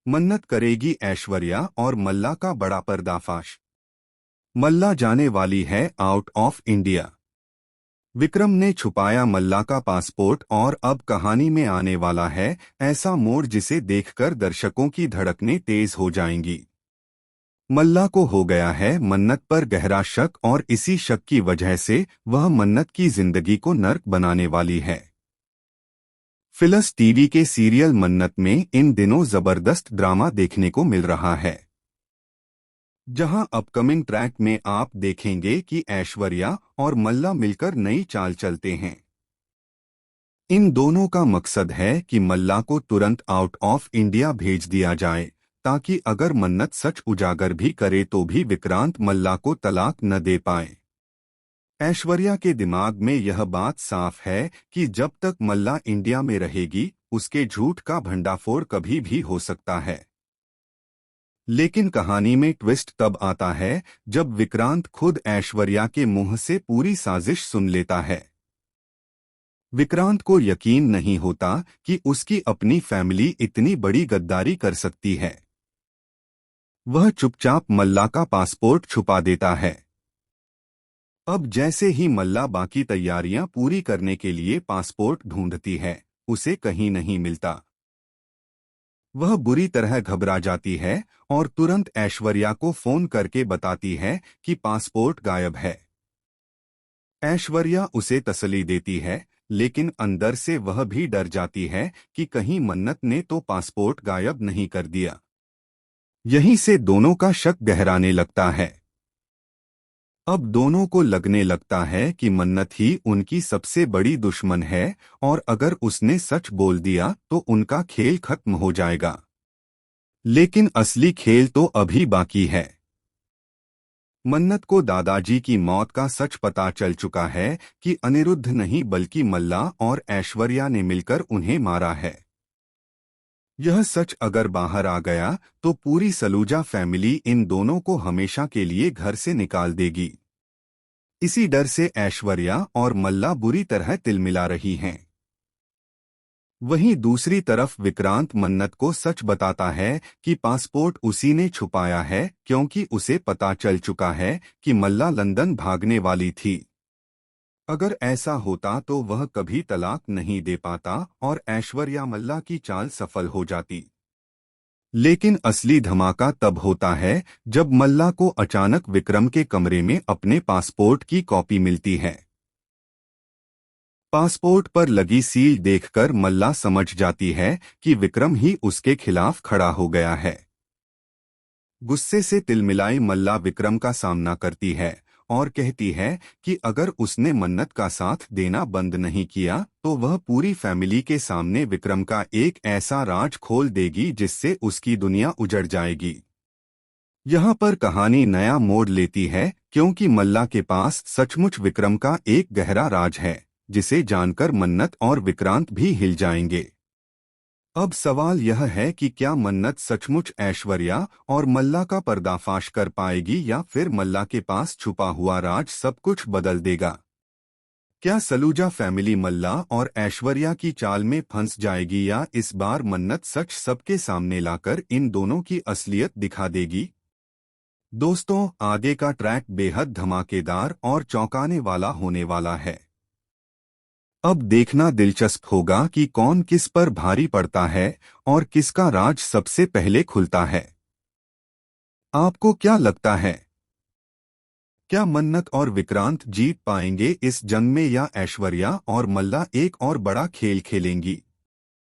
मन्नत करेगी ऐश्वर्या और मल्ला का बड़ा पर्दाफाश। मल्ला जाने वाली है आउट ऑफ इंडिया। विक्रम ने छुपाया मल्ला का पासपोर्ट और अब कहानी में आने वाला है ऐसा मोड़ जिसे देखकर दर्शकों की धड़कनें तेज हो जाएंगी। मल्ला को हो गया है मन्नत पर गहरा शक और इसी शक की वजह से वह मन्नत की जिंदगी को नर्क बनाने वाली है। फिलस टीवी के सीरियल मन्नत में इन दिनों जबरदस्त ड्रामा देखने को मिल रहा है, जहां अपकमिंग ट्रैक में आप देखेंगे कि ऐश्वर्या और मल्ला मिलकर नई चाल चलते हैं। इन दोनों का मकसद है कि मल्ला को तुरंत आउट ऑफ इंडिया भेज दिया जाए, ताकि अगर मन्नत सच उजागर भी करे तो भी विक्रांत मल्ला को तलाक न दे पाए। ऐश्वर्या के दिमाग में यह बात साफ है कि जब तक मल्ला इंडिया में रहेगी उसके झूठ का भंडाफोड़ कभी भी हो सकता है। लेकिन कहानी में ट्विस्ट तब आता है जब विक्रांत खुद ऐश्वर्या के मुंह से पूरी साजिश सुन लेता है। विक्रांत को यकीन नहीं होता कि उसकी अपनी फैमिली इतनी बड़ी गद्दारी कर सकती है। वह चुपचाप मल्ला का पासपोर्ट छुपा देता है। अब जैसे ही मल्ला बाकी तैयारियां पूरी करने के लिए पासपोर्ट ढूंढती है, उसे कहीं नहीं मिलता। वह बुरी तरह घबरा जाती है और तुरंत ऐश्वर्या को फोन करके बताती है कि पासपोर्ट गायब है। ऐश्वर्या उसे तसल्ली देती है, लेकिन अंदर से वह भी डर जाती है कि कहीं मन्नत ने तो पासपोर्ट गायब नहीं कर दिया। यहीं से दोनों का शक गहराने लगता है। अब दोनों को लगने लगता है कि मन्नत ही उनकी सबसे बड़ी दुश्मन है और अगर उसने सच बोल दिया तो उनका खेल खत्म हो जाएगा। लेकिन असली खेल तो अभी बाकी है। मन्नत को दादाजी की मौत का सच पता चल चुका है कि अनिरुद्ध नहीं बल्कि मल्ला और ऐश्वर्या ने मिलकर उन्हें मारा है। यह सच अगर बाहर आ गया तो पूरी सलूजा फैमिली इन दोनों को हमेशा के लिए घर से निकाल देगी। इसी डर से ऐश्वर्या और मल्ला बुरी तरह तिलमिला रही हैं। वहीं दूसरी तरफ विक्रांत मन्नत को सच बताता है कि पासपोर्ट उसी ने छुपाया है, क्योंकि उसे पता चल चुका है कि मल्ला लंदन भागने वाली थी। अगर ऐसा होता तो वह कभी तलाक नहीं दे पाता और ऐश्वर्या मल्ला की चाल सफल हो जाती। लेकिन असली धमाका तब होता है जब मल्ला को अचानक विक्रम के कमरे में अपने पासपोर्ट की कॉपी मिलती है। पासपोर्ट पर लगी सील देखकर मल्ला समझ जाती है कि विक्रम ही उसके खिलाफ खड़ा हो गया है। गुस्से से तिलमिलाई मल्ला विक्रम का सामना करती है और कहती है कि अगर उसने मन्नत का साथ देना बंद नहीं किया तो वह पूरी फैमिली के सामने विक्रम का एक ऐसा राज खोल देगी जिससे उसकी दुनिया उजड़ जाएगी। यहाँ पर कहानी नया मोड़ लेती है, क्योंकि मल्ला के पास सचमुच विक्रम का एक गहरा राज है, जिसे जानकर मन्नत और विक्रांत भी हिल जाएंगे। अब सवाल यह है कि क्या मन्नत सचमुच ऐश्वर्या और मल्ला का पर्दाफाश कर पाएगी या फिर मल्ला के पास छुपा हुआ राज सब कुछ बदल देगा। क्या सलूजा फैमिली मल्ला और ऐश्वर्या की चाल में फंस जाएगी या इस बार मन्नत सच सबके सामने लाकर इन दोनों की असलियत दिखा देगी। दोस्तों, आगे का ट्रैक बेहद धमाकेदार और चौंकाने वाला होने वाला है। अब देखना दिलचस्प होगा कि कौन किस पर भारी पड़ता है और किसका राज सबसे पहले खुलता है। आपको क्या लगता है, क्या मन्नत और विक्रांत जीत पाएंगे इस जंग में या ऐश्वर्या और मल्ला एक और बड़ा खेल खेलेंगी।